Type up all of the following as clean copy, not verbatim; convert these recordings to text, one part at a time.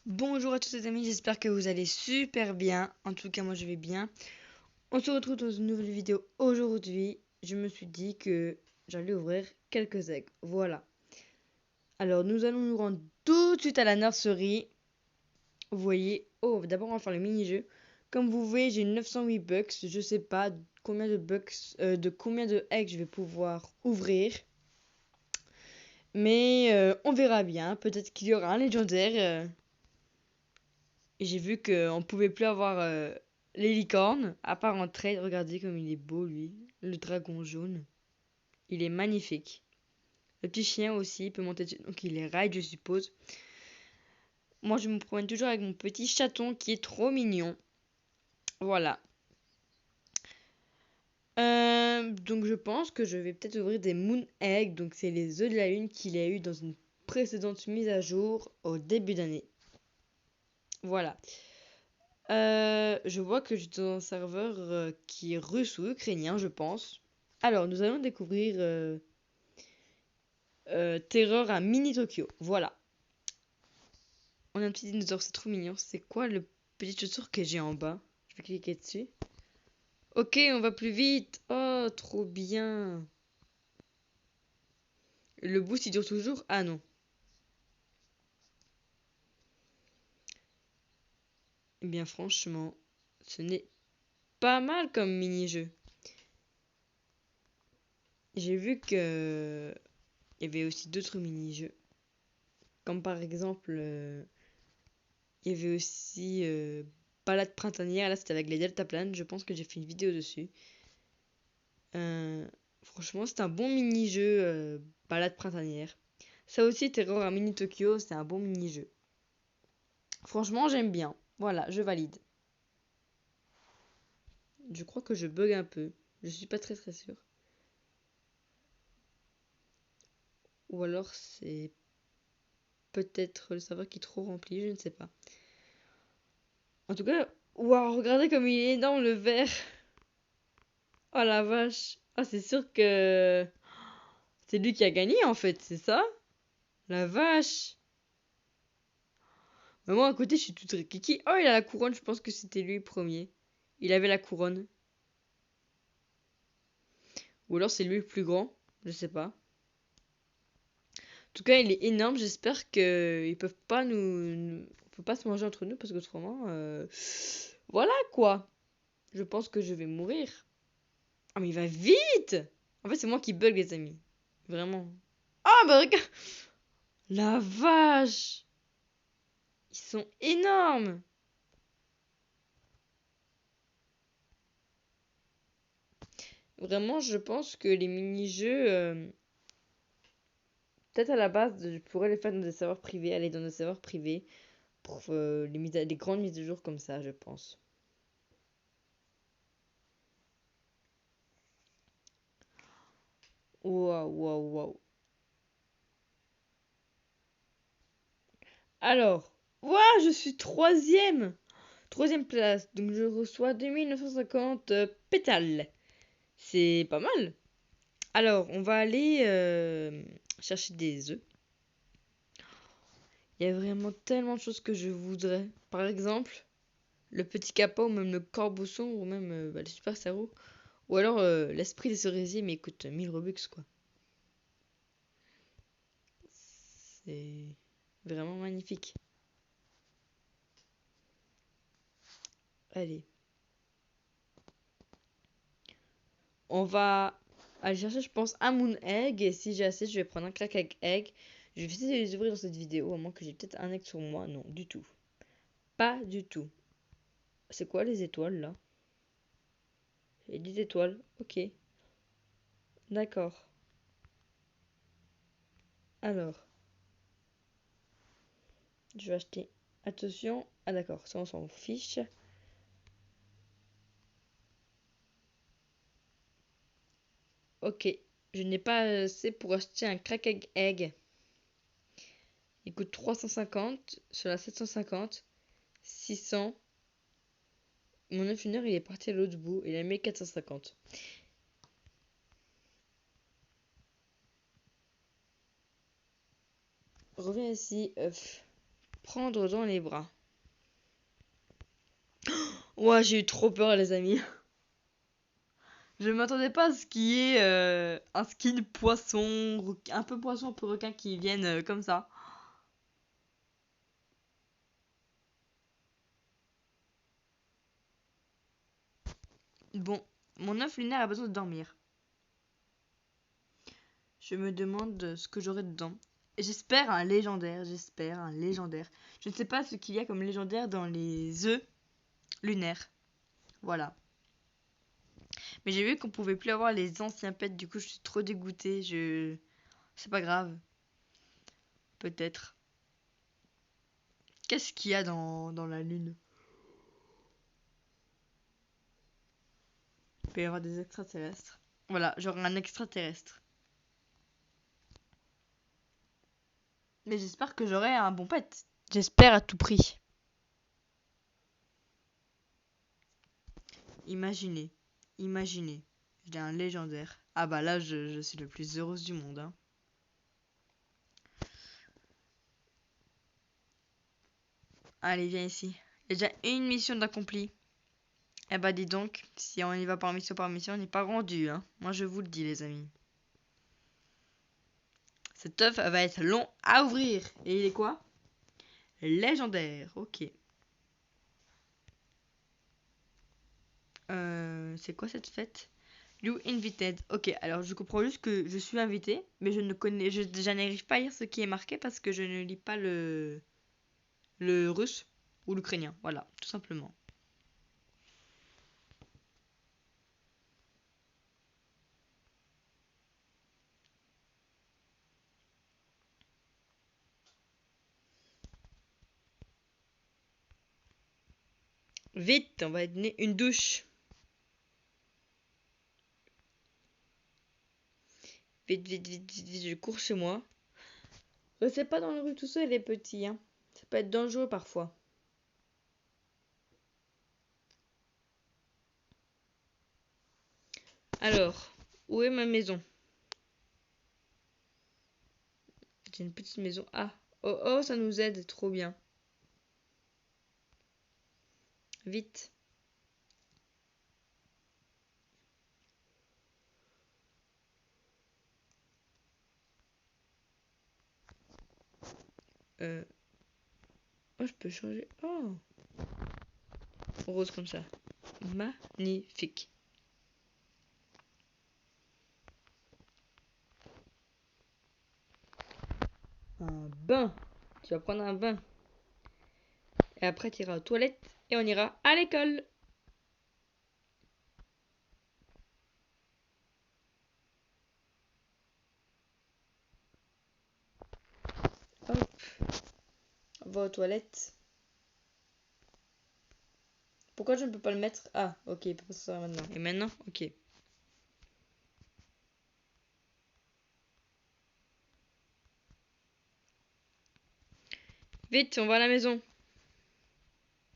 Bonjour à tous les amis, j'espère que vous allez super bien. En tout cas, moi je vais bien. On se retrouve dans une nouvelle vidéo aujourd'hui. Je me suis dit que j'allais ouvrir quelques eggs. Voilà. Alors, nous allons nous rendre tout de suite à la nurserie. Vous voyez. Oh, d'abord, on va faire le mini-jeu. Comme vous voyez, j'ai 908 bucks. Je sais pas combien de bucks, de combien de eggs je vais pouvoir ouvrir. Mais on verra bien. Peut-être qu'il y aura un légendaire. Et j'ai vu qu'on pouvait plus avoir les licornes, à part en trade. Regardez comme il est beau, lui. Le dragon jaune. Il est magnifique. Le petit chien aussi, il peut monter dessus. Donc il est ride, je suppose. Moi, je me promène toujours avec mon petit chaton qui est trop mignon. Voilà. Donc je pense que je vais peut-être ouvrir des Moon Eggs. Donc c'est les œufs de la lune qu'il a eu dans une précédente mise à jour au début d'année. Voilà. Je vois que je suis dans un serveur qui est russe ou ukrainien, je pense. Alors, nous allons découvrir Terreur à Mini Tokyo. Voilà. On a un petit dinosaure, c'est trop mignon. C'est quoi le petit chaussure que j'ai en bas? Je vais cliquer dessus. Ok, on va plus vite. Oh, trop bien. Le boost, il dure toujours? Ah non. Eh bien, franchement, ce n'est pas mal comme mini-jeu. J'ai vu que il y avait aussi d'autres mini-jeux. Comme par exemple, il y avait aussi Balade printanière. Là, c'était avec les deltaplanes. Je pense que j'ai fait une vidéo dessus. Euh, Franchement, c'est un bon mini-jeu balade printanière. Ça aussi, Terror à Mini Tokyo, c'est un bon mini-jeu. Franchement, j'aime bien. Voilà, je valide. Je crois que je bug un peu. Je suis pas très sûr. Ou alors c'est peut-être le serveur qui est trop rempli, je ne sais pas. En tout cas, waouh, regardez comme il est énorme le verre. Oh la vache. Ah, c'est sûr que c'est lui qui a gagné en fait, c'est ça? La vache. Mais moi à côté, je suis toute kiki. Oh, il a la couronne, je pense que c'était lui le premier. Il avait la couronne. Ou alors c'est lui le plus grand, je sais pas. En tout cas, il est énorme, j'espère qu'ils peuvent pas on peut pas se manger entre nous parce qu'autrement... Voilà quoi. Je pense que je vais mourir. Ah mais il va vite. En fait, c'est moi qui bug les amis. Vraiment. Ah bah regarde. La vache. Ils sont énormes. Vraiment, je pense que les mini-jeux, peut-être à la base, je pourrais les faire dans des serveurs privés, aller dans des serveurs privés pour les grandes mises de jour comme ça, je pense. Waouh, waouh, waouh. Alors, waouh, je suis troisième. Troisième place, donc je reçois 2950 pétales. C'est pas mal. Alors, on va aller chercher des œufs. Il y a vraiment tellement de choses que je voudrais. Par exemple, le petit kappa ou même le corbeau ou même le super cerveau. Ou alors l'esprit des cerisiers, mais écoute, 1000 Robux quoi. C'est vraiment magnifique. Allez. On va aller chercher, je pense, un Moon Egg. Et si j'ai assez, je vais prendre un Crack Egg. Je vais essayer de les ouvrir dans cette vidéo, à moins que j'ai peut-être un egg sur moi. Non, du tout. Pas du tout. C'est quoi les étoiles là? J'ai 10 étoiles. Ok. D'accord. Alors, je vais acheter. Attention. Ah d'accord, ça on s'en fiche. Ok. Je n'ai pas assez pour acheter un Crack Egg. Il coûte 350 sur la 750. 600. Mon affineur, il est parti à l'autre bout. Il a mis 450. Reviens ici, œuf. Prendre dans les bras. Ouais, j'ai eu trop peur, les amis. Je m'attendais pas à ce qu'il y ait un skin poisson, un peu poisson, un peu requin qui viennent comme ça. Bon, mon œuf lunaire a besoin de dormir. Je me demande ce que j'aurai dedans. J'espère un légendaire, j'espère un légendaire. Je ne sais pas ce qu'il y a comme légendaire dans les œufs lunaires. Voilà. Mais j'ai vu qu'on pouvait plus avoir les anciens pets, du coup je suis trop dégoûtée. C'est pas grave. Peut-être. Qu'est-ce qu'il y a dans la lune? Il peut y avoir des extraterrestres. Voilà, j'aurai un extraterrestre. Mais j'espère que j'aurai un bon pet. J'espère à tout prix. Imaginez, imaginez, j'ai un légendaire. Ah bah là, je suis la plus heureuse du monde, hein. Allez, viens ici. Il y a déjà une mission d'accompli. Eh bah dis donc, si on y va par mission, on n'est pas rendu, hein. Moi je vous le dis, les amis. Cet œuf va être long à ouvrir. Et il est quoi? Légendaire, ok. C'est quoi cette fête? You invited. Ok, alors je comprends juste que je suis invité, mais je n'arrive pas à lire ce qui est marqué parce que je ne lis pas le russe ou l'ukrainien. Voilà, tout simplement. Vite, on va donner une douche. Vite, vite, vite, vite, vite, je cours chez moi. Restez pas dans la rue tout seul, les petits, hein. Ça peut être dangereux parfois. Alors, où est ma maison? J'ai une petite maison. Ah, oh, oh, ça nous aide, trop bien. Vite. Euh, oh, je peux changer. Oh, rose comme ça. Magnifique. Un bain. Tu vas prendre un bain. Et après, tu iras aux toilettes et on ira à l'école. Hop, on va aux toilettes. Pourquoi je ne peux pas le mettre? Ah, ok, il peut pas se faire maintenant. Et maintenant? Ok. Vite, on va à la maison.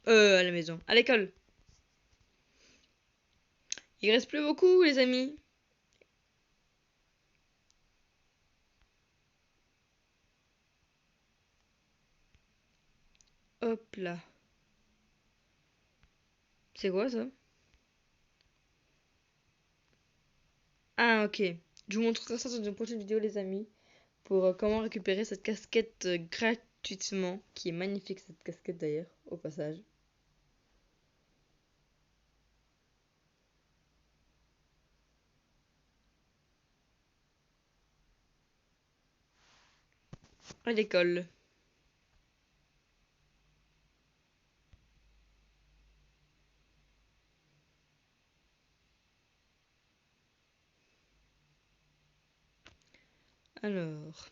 À la maison. À l'école. Il reste plus beaucoup, les amis. Hop là. C'est quoi ça? Ah, ok. Je vous montrerai ça dans une prochaine vidéo, les amis. Pour comment récupérer cette casquette gratuitement. Qui est magnifique, cette casquette d'ailleurs, au passage. À l'école. Alors.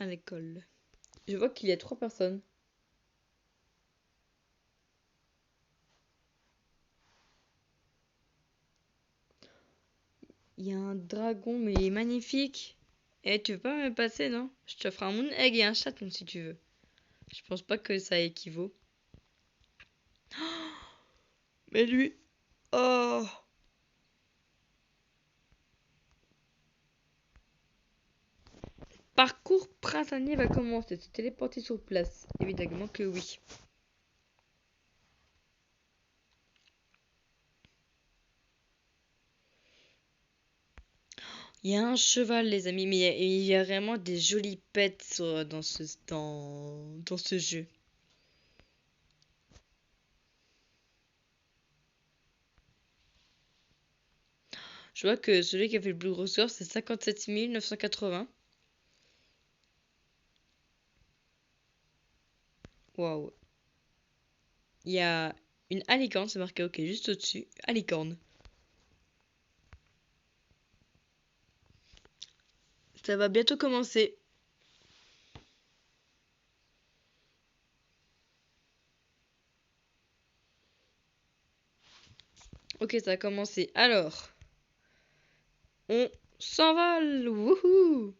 À l'école. Je vois qu'il y a 3 personnes. Il y a un dragon, mais il est magnifique. Eh, tu veux pas me passer, non? Je te ferai un moon egg et un chaton si tu veux. Je pense pas que ça équivaut. Mais lui. Oh! Parcours printanier va commencer. Se téléporter sur place. Évidemment que oui. Il y a un cheval, les amis, mais il y a vraiment des jolies pets dans ce jeu. Je vois que celui qui a fait le plus gros score, c'est 57 980. Waouh. Il y a une alicorne, c'est marqué OK, juste au-dessus. Alicorne. Ça va bientôt commencer. Ok, ça a commencé. Alors, on s'envole. Wouhou!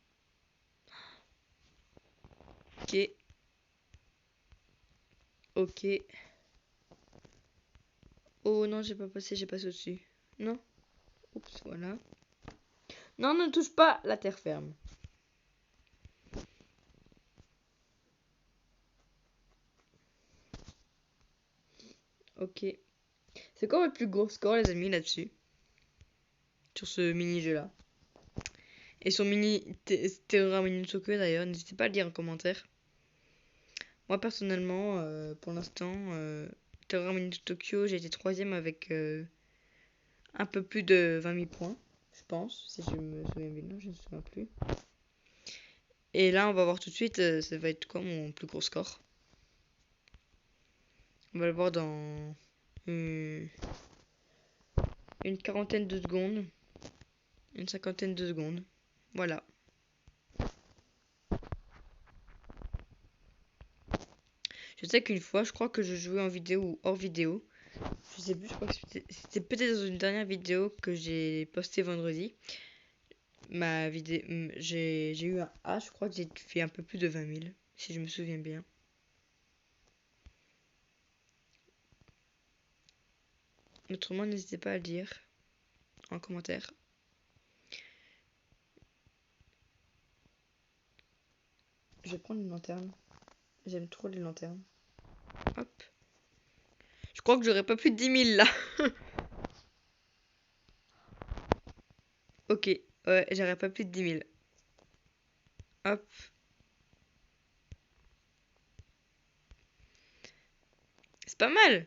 Ok, ok. Oh non, j'ai pas passé, j'ai passé au-dessus. Non? Oups, voilà. Non, ne touche pas la terre ferme. Ok. C'est quoi votre plus gros score, les amis, là-dessus? Sur ce mini-jeu-là. Et sur Terra Mini Tokyo, d'ailleurs, n'hésitez pas à le dire en commentaire. Moi, personnellement, pour l'instant, Terra Mini Tokyo, j'ai été troisième avec un peu plus de 20 000 points, je pense, si je me souviens bien. Non, je ne me souviens plus. Et là, on va voir tout de suite, ça va être quoi mon plus gros score. On va le voir dans une quarantaine de secondes. Une cinquantaine de secondes. Voilà. Je sais qu'une fois, je crois que je jouais en vidéo ou hors vidéo. Je sais plus, je crois que c'était peut-être dans une dernière vidéo que j'ai postée vendredi. Ma vidéo, j'ai eu un A, je crois que j'ai fait un peu plus de 20 000, si je me souviens bien. Autrement, n'hésitez pas à le dire en commentaire. Je vais prendre une lanterne. J'aime trop les lanternes. Hop. Je crois que j'aurais pas plus de 10 000 là. Ok, ouais, j'aurais pas plus de 10 000. Hop. C'est pas mal.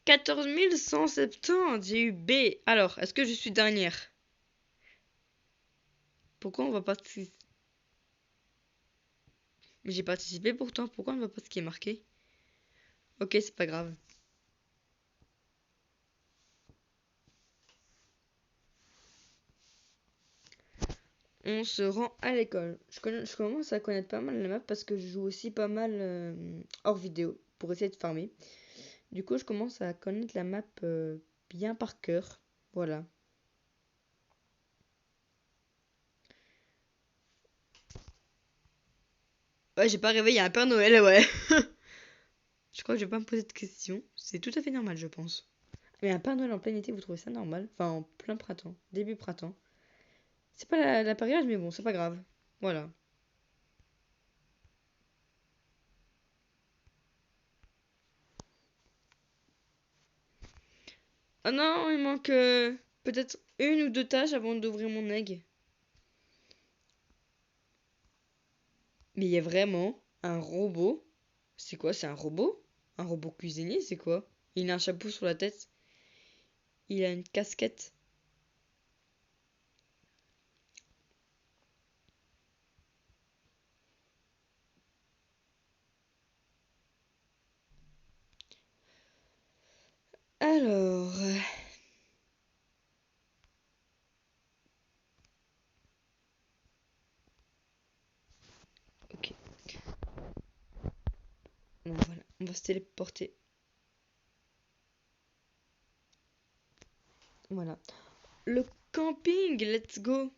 14 170. J'ai eu B. Alors, est-ce que je suis dernière? Pourquoi on va pas... Mais j'ai participé pourtant. Pourquoi on ne voit pas ce qui est marqué? Ok, c'est pas grave. On se rend à l'école. Je commence à connaître pas mal la map parce que je joue aussi pas mal hors vidéo pour essayer de farmer. Du coup, je commence à connaître la map bien par cœur. Voilà. Ouais, j'ai pas rêvé, il y a un Père Noël, ouais. Je crois que je vais pas me poser de questions. C'est tout à fait normal, je pense. Mais un Père Noël en plein été, vous trouvez ça normal? Enfin, en plein printemps, début printemps. C'est pas la période, mais bon, c'est pas grave. Voilà. Ah non, il manque peut-être une ou deux tâches avant d'ouvrir mon egg. Mais il y a vraiment un robot. C'est quoi? C'est un robot? Un robot cuisinier, c'est quoi? Il a un chapeau sur la tête. Il a une casquette. Alors, ok. Bon, voilà, on va se téléporter. Voilà. Le camping, let's go.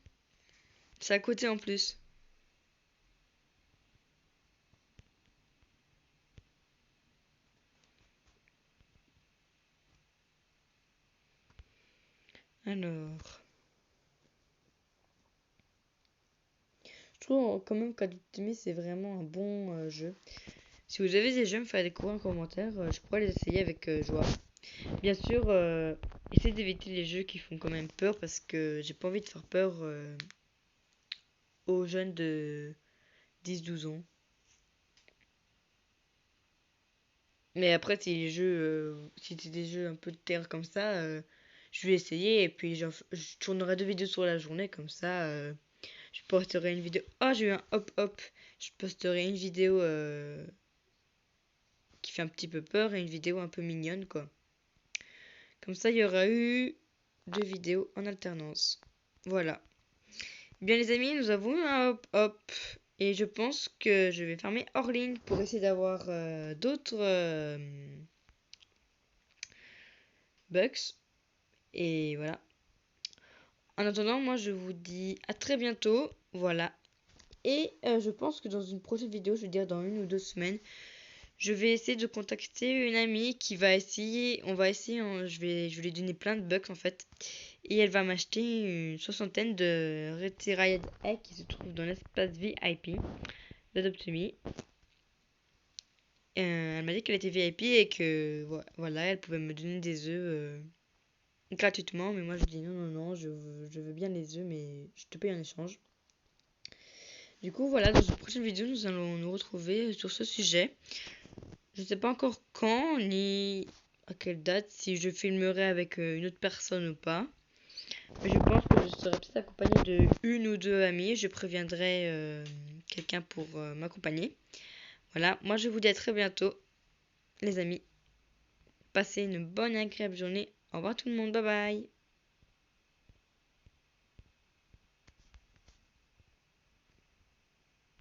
C'est à côté en plus. Alors, je trouve quand même qu'Adoptimi c'est vraiment un bon jeu. Si vous avez des jeux, me faire découvrir en commentaire. Je pourrais les essayer avec joie. Bien sûr, essayez d'éviter les jeux qui font quand même peur parce que j'ai pas envie de faire peur aux jeunes de 10-12 ans. Mais après, si c'est des jeux un peu de terre comme ça, je vais essayer et puis je tournerai 2 vidéos sur la journée comme ça. Je posterai une vidéo. Oh, j'ai eu un hop hop. Je posterai une vidéo qui fait un petit peu peur et une vidéo un peu mignonne quoi. Comme ça, il y aura eu 2 vidéos en alternance. Voilà. Bien les amis, nous avons eu un hop hop. Et je pense que je vais fermer hors ligne pour essayer d'avoir d'autres bugs. Et voilà. En attendant, moi je vous dis à très bientôt. Voilà. Et je pense que dans une prochaine vidéo, je veux dire dans 1 ou 2 semaines, je vais essayer de contacter une amie qui va essayer. On va essayer. Je vais lui donner plein de bugs en fait. Et elle va m'acheter une soixantaine de Retired Egg qui se trouve dans l'espace VIP d'Adopt.me. Elle m'a dit qu'elle était VIP et que voilà, elle pouvait me donner des œufs gratuitement. Mais moi je dis non, non, non, je veux bien les œufs, mais je te paye en échange. Du coup, voilà, dans une prochaine vidéo, nous allons nous retrouver sur ce sujet. Je ne sais pas encore quand, ni à quelle date, si je filmerai avec une autre personne ou pas. Mais je pense que je serai peut-être accompagnée de 1 ou 2 amis. Je préviendrai quelqu'un pour m'accompagner. Voilà, moi je vous dis à très bientôt, les amis. Passez une bonne et agréable journée. Au revoir tout le monde, bye bye.